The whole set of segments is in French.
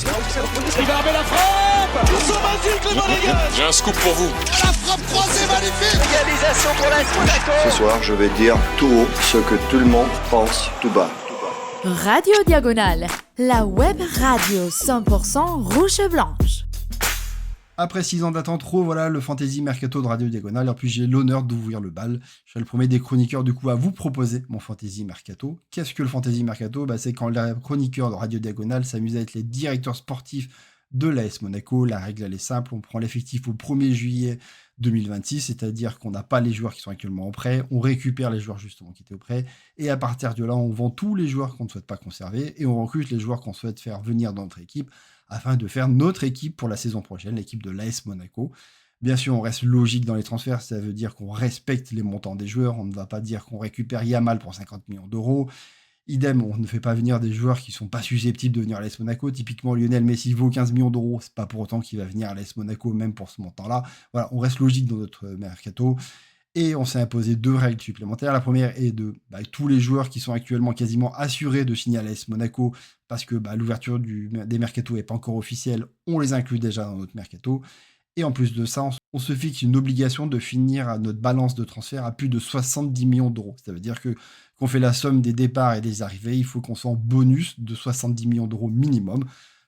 Il va armer la frappe. Ils sont magiques les Monégasques. J'ai un scoop pour vous. La frappe croisée magnifique. Égalisation pour l'AS Monaco. Ce soir, je vais dire tout haut ce que tout le monde pense tout bas. Radio Diagonale, la web radio 100% rouge et blanche. Après 6 ans d'attente, voilà le Fantasy Mercato de Radio Diagonale. En plus, j'ai l'honneur d'ouvrir le bal. Je suis le premier des chroniqueurs du coup à vous proposer mon Fantasy Mercato. Qu'est-ce que le Fantasy Mercato ? C'est quand les chroniqueurs de Radio Diagonale s'amusent à être les directeurs sportifs de l'AS Monaco. La règle, elle est simple. On prend l'effectif au 1er juillet 2026, c'est-à-dire qu'on n'a pas les joueurs qui sont actuellement en prêt. On récupère les joueurs justement qui étaient au prêt. Et à partir de là, on vend tous les joueurs qu'on ne souhaite pas conserver et on recrute les joueurs qu'on souhaite faire venir dans notre équipe afin de faire notre équipe pour la saison prochaine, l'équipe de l'AS Monaco. Bien sûr, on reste logique dans les transferts, ça veut dire qu'on respecte les montants des joueurs, on ne va pas dire qu'on récupère Yamal pour 50 millions d'euros. Idem, on ne fait pas venir des joueurs qui ne sont pas susceptibles de venir à l'AS Monaco. Typiquement, Lionel Messi vaut 15 millions d'euros, c'est pas pour autant qu'il va venir à l'AS Monaco, même pour ce montant-là. Voilà, on reste logique dans notre mercato. Et on s'est imposé 2 règles supplémentaires. La première est de tous les joueurs qui sont actuellement quasiment assurés de signer à l'AS Monaco, parce que l'ouverture des mercatos n'est pas encore officielle, on les inclut déjà dans notre mercato. Et en plus de ça, on se fixe une obligation de finir à notre balance de transfert à plus de 70 millions d'euros. Ça veut dire qu'on fait la somme des départs et des arrivées, il faut qu'on soit en bonus de 70 millions d'euros minimum.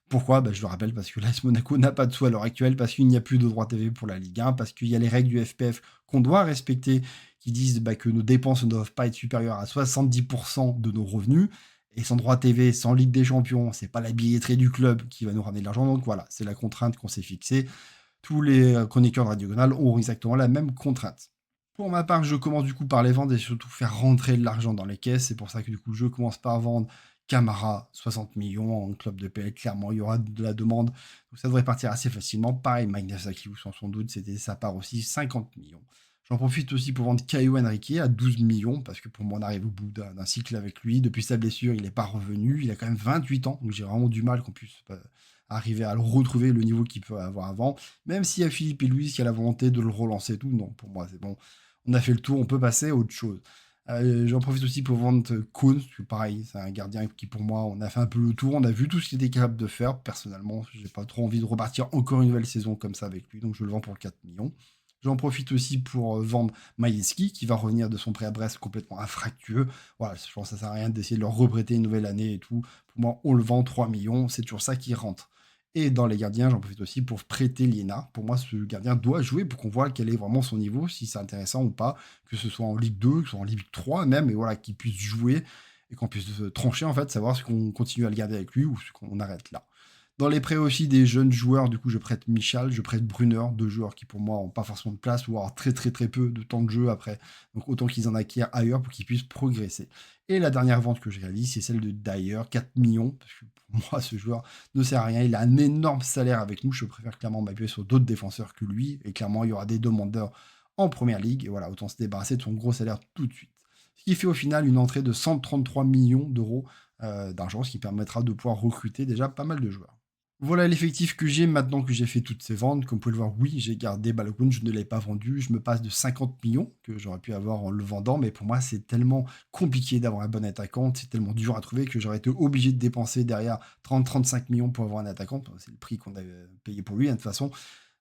Pourquoi ? Je le rappelle, parce que l'AS Monaco n'a pas de sous à l'heure actuelle, parce qu'il n'y a plus de droits TV pour la Ligue 1, parce qu'il y a les règles du FPF qu'on doit respecter, qui disent que nos dépenses ne doivent pas être supérieures à 70% de nos revenus. Et sans droit TV, sans Ligue des Champions, c'est pas la billetterie du club qui va nous ramener de l'argent. Donc voilà, c'est la contrainte qu'on s'est fixée. Tous les chroniqueurs de Radio Diagonale auront exactement la même contrainte. Pour ma part, je commence du coup par les vendre et surtout faire rentrer de l'argent dans les caisses. C'est pour ça que du coup, je commence par vendre Camara, 60 millions en club de PL. Clairement, il y aura de la demande. Donc ça devrait partir assez facilement. Pareil, Magnasaki, vous sans doute, c'était sa part aussi, 50 millions. J'en profite aussi pour vendre Caio Henrique à 12 millions, parce que pour moi, on arrive au bout d'un cycle avec lui. Depuis sa blessure, il n'est pas revenu. Il a quand même 28 ans, donc j'ai vraiment du mal qu'on puisse arriver à le retrouver, le niveau qu'il peut avoir avant. Même s'il y a Philippe et Louis qui a la volonté de le relancer et tout, non, pour moi, c'est bon. On a fait le tour, on peut passer à autre chose. J'en profite aussi pour vendre Koun, parce que pareil, c'est un gardien qui pour moi, on a fait un peu le tour, on a vu tout ce qu'il était capable de faire. Personnellement, j'ai pas trop envie de repartir encore une nouvelle saison comme ça avec lui, donc je le vends pour 4 millions. J'en profite aussi pour vendre Maïeski, qui va revenir de son prêt à Brest complètement infractueux. Voilà, je pense que ça sert à rien d'essayer de leur reprêter une nouvelle année et tout. Pour moi, on le vend 3 millions, c'est toujours ça qui rentre. Et dans les gardiens, j'en profite aussi pour prêter Liénard. Pour moi, ce gardien doit jouer pour qu'on voit quel est vraiment son niveau, si c'est intéressant ou pas, que ce soit en Ligue 2, que ce soit en Ligue 3 même, et voilà, qu'il puisse jouer et qu'on puisse trancher, en fait, savoir si on continue à le garder avec lui ou si on arrête là. Dans les prêts aussi des jeunes joueurs, du coup, je prête Michal, je prête Brunner, 2 joueurs qui pour moi n'ont pas forcément de place ou avoir très très très peu de temps de jeu après. Donc autant qu'ils en acquièrent ailleurs pour qu'ils puissent progresser. Et la dernière vente que je réalise, c'est celle de Dyer, 4 millions, parce que pour moi, ce joueur ne sert à rien. Il a un énorme salaire avec nous. Je préfère clairement m'appuyer sur d'autres défenseurs que lui. Et clairement, il y aura des demandeurs en première ligue. Et voilà, autant se débarrasser de son gros salaire tout de suite. Ce qui fait au final une entrée de 133 millions d'euros d'argent, ce qui permettra de pouvoir recruter déjà pas mal de joueurs. Voilà l'effectif que j'ai maintenant que j'ai fait toutes ces ventes. Comme vous pouvez le voir, oui, j'ai gardé Balogun, je ne l'ai pas vendu. Je me passe de 50 millions que j'aurais pu avoir en le vendant, mais pour moi, c'est tellement compliqué d'avoir un bon attaquant, c'est tellement dur à trouver que j'aurais été obligé de dépenser derrière 30-35 millions pour avoir un attaquant. C'est le prix qu'on avait payé pour lui, de toute façon.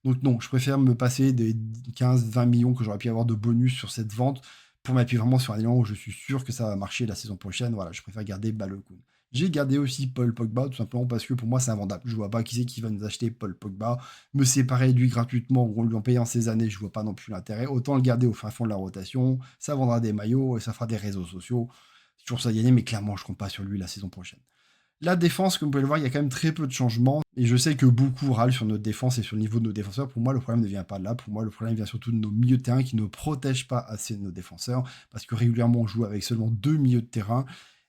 Donc non, je préfère me passer des 15-20 millions que j'aurais pu avoir de bonus sur cette vente pour m'appuyer vraiment sur un élément où je suis sûr que ça va marcher la saison prochaine. Voilà, je préfère garder Balogun. J'ai gardé aussi Paul Pogba, tout simplement parce que pour moi, c'est invendable. Je vois pas qui c'est qui va nous acheter Paul Pogba. Me séparer de lui gratuitement ou en lui en payant ses années, je vois pas non plus l'intérêt. Autant le garder au fin fond de la rotation, ça vendra des maillots et ça fera des réseaux sociaux. C'est toujours ça à gagner, mais clairement, je compte pas sur lui la saison prochaine. La défense, comme vous pouvez le voir, il y a quand même très peu de changements. Et je sais que beaucoup râlent sur notre défense et sur le niveau de nos défenseurs. Pour moi, le problème ne vient pas de là. Pour moi, le problème vient surtout de nos milieux de terrain qui ne protègent pas assez nos défenseurs. Parce que régulièrement, on joue avec seulement 2 milieux de terrain.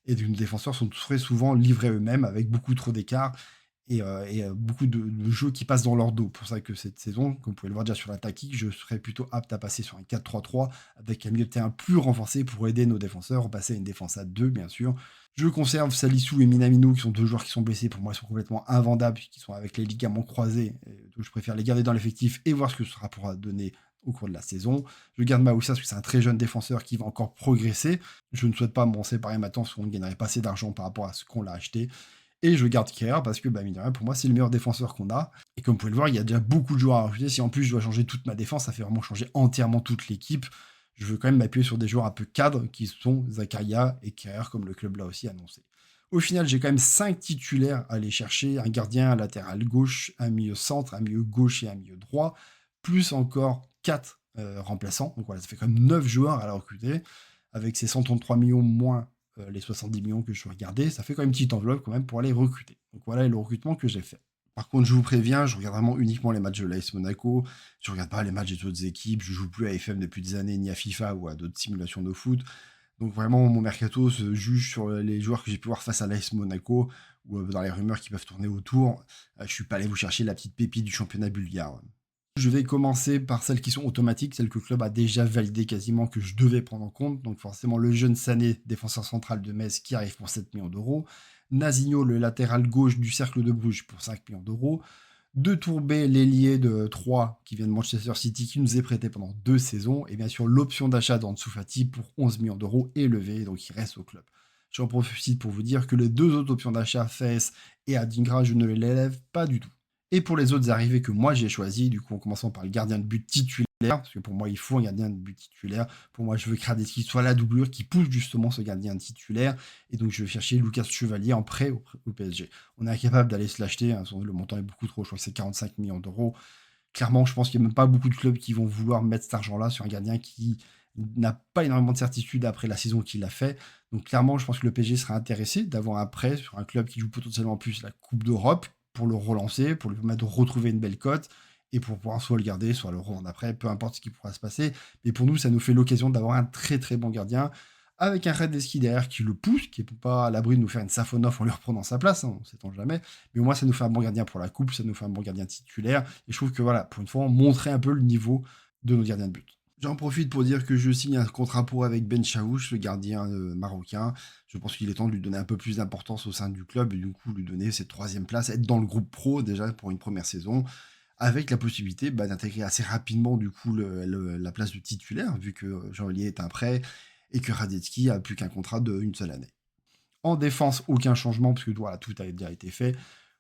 Et nos défenseurs sont très souvent livrés eux-mêmes avec beaucoup trop d'écart et beaucoup de jeux qui passent dans leur dos. Pour ça que cette saison, comme vous pouvez le voir déjà sur la tactique, je serais plutôt apte à passer sur un 4-3-3 avec un milieu de terrain plus renforcé pour aider nos défenseurs, passer à une défense à 2 bien sûr. Je conserve Salissou et Minamino qui sont 2 joueurs qui sont blessés. Pour moi, ils sont complètement invendables, qui sont avec les ligaments croisés. Donc je préfère les garder dans l'effectif et voir ce que ce sera pour donner au cours de la saison. Je garde Maoussa parce que c'est un très jeune défenseur qui va encore progresser. Je ne souhaite pas m'en séparer maintenant parce qu'on ne gagnerait pas assez d'argent par rapport à ce qu'on l'a acheté. Et je garde Kerr parce que, mine de rien, pour moi, c'est le meilleur défenseur qu'on a. Et comme vous pouvez le voir, il y a déjà beaucoup de joueurs à rajouter. Si en plus je dois changer toute ma défense, ça fait vraiment changer entièrement toute l'équipe. Je veux quand même m'appuyer sur des joueurs un peu cadres qui sont Zakaria et Kerr, comme le club l'a aussi annoncé. Au final, j'ai quand même 5 titulaires à aller chercher. Un gardien, un latéral gauche, un milieu centre, un milieu gauche et un milieu droit. Plus encore 4 remplaçants. Donc voilà, ça fait quand même 9 joueurs à la recruter. Avec ces 133 millions moins les 70 millions que je dois garder, ça fait quand même une petite enveloppe quand même pour aller recruter. Donc voilà le recrutement que j'ai fait. Par contre, je vous préviens, je regarde vraiment uniquement les matchs de l'AS Monaco. Je regarde pas les matchs des autres équipes. Je joue plus à FM depuis des années, ni à FIFA ou à d'autres simulations de foot. Donc vraiment, mon mercato se juge sur les joueurs que j'ai pu voir face à l'AS Monaco ou dans les rumeurs qui peuvent tourner autour. Je suis pas allé vous chercher la petite pépite du championnat bulgare. Je vais commencer par celles qui sont automatiques, celles que le club a déjà validées quasiment, que je devais prendre en compte. Donc forcément le jeune Sané, défenseur central de Metz, qui arrive pour 7 millions d'euros. Nazinho, le latéral gauche du Cercle de Bruges, pour 5 millions d'euros. De Tourbé, l'ailier de 3 qui vient de Manchester City, qui nous est prêté pendant 2 saisons. Et bien sûr l'option d'achat d'Ansu Fati pour 11 millions d'euros élevée, donc il reste au club. J'en profite pour vous dire que les 2 autres options d'achat, Fès et Adingra, je ne les élève pas du tout. Et pour les autres arrivées que moi j'ai choisies, du coup en commençant par le gardien de but titulaire, parce que pour moi il faut un gardien de but titulaire, pour moi je veux que Hradecky soit la doublure qui pousse justement ce gardien titulaire, et donc je vais chercher Lucas Chevalier en prêt au PSG. On est incapable d'aller se l'acheter, hein, le montant est beaucoup trop, je crois que c'est 45 millions d'euros. Clairement je pense qu'il n'y a même pas beaucoup de clubs qui vont vouloir mettre cet argent-là sur un gardien qui n'a pas énormément de certitude après la saison qu'il a fait. Donc clairement je pense que le PSG sera intéressé d'avoir un prêt sur un club qui joue potentiellement plus la Coupe d'Europe, pour le relancer, pour lui permettre de retrouver une belle cote, et pour pouvoir soit le garder, soit le revendre après, peu importe ce qui pourra se passer. Mais pour nous, ça nous fait l'occasion d'avoir un très très bon gardien, avec un Hradecky derrière qui le pousse, qui n'est pas à l'abri de nous faire une Safonov en lui reprenant sa place, hein, on ne s'étend jamais. Mais au moins, ça nous fait un bon gardien pour la coupe, ça nous fait un bon gardien titulaire, et je trouve que voilà, pour une fois, on montrait un peu le niveau de nos gardiens de but. J'en profite pour dire que je signe un contrat pro avec Ben Chaouch, le gardien marocain. Je pense qu'il est temps de lui donner un peu plus d'importance au sein du club et du coup lui donner cette 3e place, être dans le groupe pro déjà pour une première saison, avec la possibilité d'intégrer assez rapidement du coup la place de titulaire, vu que Jean-Olivier est un prêt et que Hradecky a plus qu'un contrat d'une seule année. En défense, aucun changement, parce que voilà, tout a déjà été fait.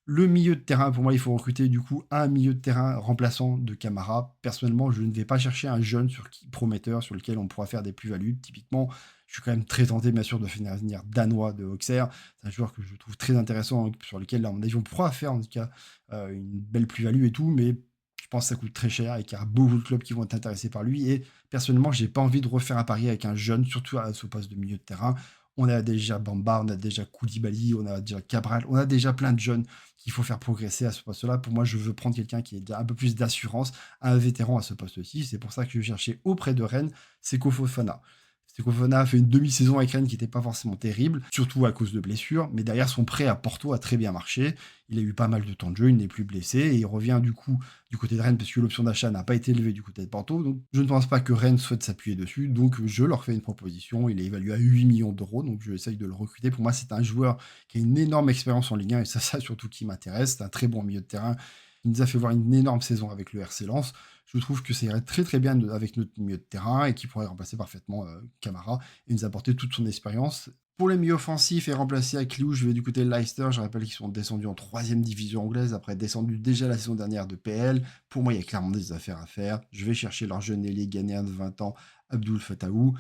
Le milieu de terrain, pour moi, il faut recruter du coup un milieu de terrain remplaçant de Camara. Personnellement, je ne vais pas chercher un jeune prometteur sur lequel on pourra faire des plus-values. Typiquement, je suis quand même très tenté, bien sûr, de faire venir Danois de Auxerre. C'est un joueur que je trouve très intéressant, sur lequel, à mon avis, on pourra faire en tout cas une belle plus-value et tout, mais je pense que ça coûte très cher et qu'il y a beaucoup de clubs qui vont être intéressés par lui. Et personnellement, j'ai pas envie de refaire un pari avec un jeune, surtout à ce poste de milieu de terrain. On a déjà Bamba, on a déjà Koulibaly, on a déjà Cabral, on a déjà plein de jeunes qu'il faut faire progresser à ce poste-là. Pour moi, je veux prendre quelqu'un qui ait un peu plus d'assurance, un vétéran à ce poste-ci. C'est pour ça que je cherchais auprès de Rennes Seko Fofana. Seko Fofana a fait une demi-saison avec Rennes qui n'était pas forcément terrible, surtout à cause de blessures, mais derrière son prêt à Porto a très bien marché. Il a eu pas mal de temps de jeu, il n'est plus blessé, et il revient du coup du côté de Rennes parce que l'option d'achat n'a pas été élevée du côté de Porto. Donc je ne pense pas que Rennes souhaite s'appuyer dessus, donc je leur fais une proposition. Il est évalué à 8 millions d'euros, donc je essaye de le recruter. Pour moi, c'est un joueur qui a une énorme expérience en Ligue 1, et ça surtout qui m'intéresse. C'est un très bon milieu de terrain. Il nous a fait voir une énorme saison avec le RC Lens. Je trouve que ça irait très très bien avec notre milieu de terrain et qui pourrait remplacer parfaitement Camara et nous apporter toute son expérience. Pour les milieux offensifs et remplacer à Cliou, je vais du côté de Leicester. Je rappelle qu'ils sont descendus en 3e division anglaise après être descendus déjà la saison dernière de PL. Pour moi, il y a clairement des affaires à faire. Je vais chercher leur jeune ailier ghanéen de 20 ans, Abdul Fataou.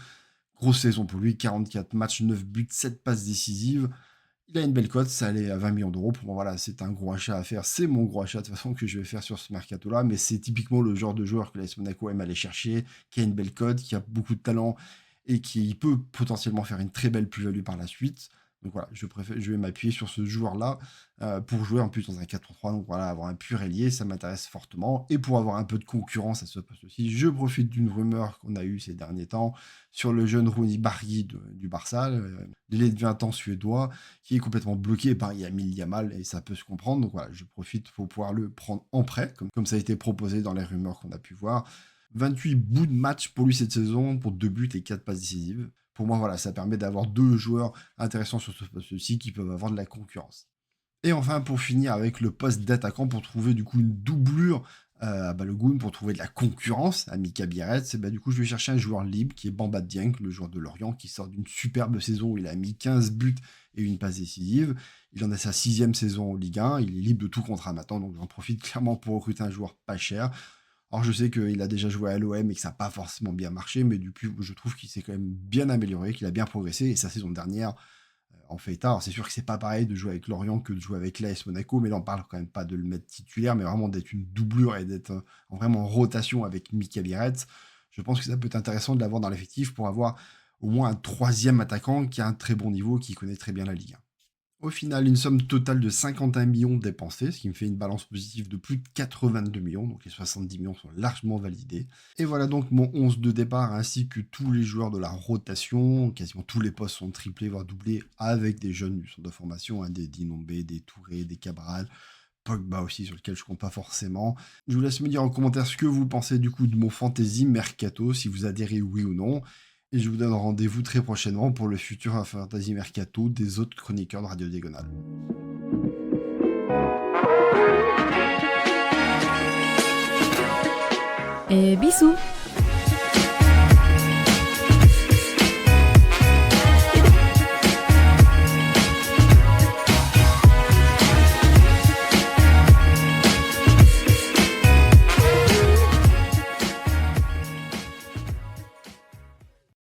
Grosse saison pour lui, 44 matchs, 9 buts, 7 passes décisives. Il a une belle cote, ça allait à 20 millions d'euros. Pour moi, voilà, c'est un gros achat à faire. C'est mon gros achat de toute façon que je vais faire sur ce mercato-là. Mais c'est typiquement le genre de joueur que l'AS Monaco aime aller chercher, qui a une belle cote, qui a beaucoup de talent et qui peut potentiellement faire une très belle plus-value par la suite. Donc voilà, je vais m'appuyer sur ce joueur-là pour jouer en plus dans un 4-3-3. Donc voilà, avoir un pur ailier, ça m'intéresse fortement. Et pour avoir un peu de concurrence à ce poste-ci, je profite d'une rumeur qu'on a eue ces derniers temps sur le jeune Rooney Barry du Barça, l'ailier de 20 ans suédois, qui est complètement bloqué par Yamil Yamal, et ça peut se comprendre. Donc voilà, je profite pour pouvoir le prendre en prêt, comme ça a été proposé dans les rumeurs qu'on a pu voir. 28 bouts de match pour lui cette saison, pour 2 buts et 4 passes décisives. Pour moi, voilà, ça permet d'avoir 2 joueurs intéressants sur ce poste-ci qui peuvent avoir de la concurrence. Et enfin, pour finir avec le poste d'attaquant, pour trouver du coup une doublure à Balogun, pour trouver de la concurrence à Mika Biarritz, du coup, je vais chercher un joueur libre qui est Bamba Dieng, le joueur de Lorient, qui sort d'une superbe saison où il a mis 15 buts et une passe décisive. Il en a sa 6e saison en Ligue 1, il est libre de tout contrat maintenant, donc j'en profite clairement pour recruter un joueur pas cher. Alors je sais qu'il a déjà joué à l'OM et que ça n'a pas forcément bien marché, mais depuis je trouve qu'il s'est quand même bien amélioré, qu'il a bien progressé, et sa saison dernière en fait état. Alors c'est sûr que c'est pas pareil de jouer avec Lorient que de jouer avec l'AS Monaco, mais là on parle quand même pas de le mettre titulaire, mais vraiment d'être une doublure et d'être vraiment en rotation avec Mika Biarritz. Je pense que ça peut être intéressant de l'avoir dans l'effectif pour avoir au moins un 3e attaquant qui a un très bon niveau, qui connaît très bien la Ligue 1. Au final, une somme totale de 51 millions dépensés, ce qui me fait une balance positive de plus de 82 millions, donc les 70 millions sont largement validés. Et voilà donc mon 11 de départ, ainsi que tous les joueurs de la rotation, quasiment tous les postes sont triplés, voire doublés, avec des jeunes du centre de formation, des Dinombe, des Touré, des Cabral, Pogba aussi, sur lequel je compte pas forcément. Je vous laisse me dire en commentaire ce que vous pensez du coup de mon fantasy mercato, si vous adhérez oui ou non. Et je vous donne rendez-vous très prochainement pour le futur Fantasy Mercato des autres chroniqueurs de Radio Diagonale. Et bisous!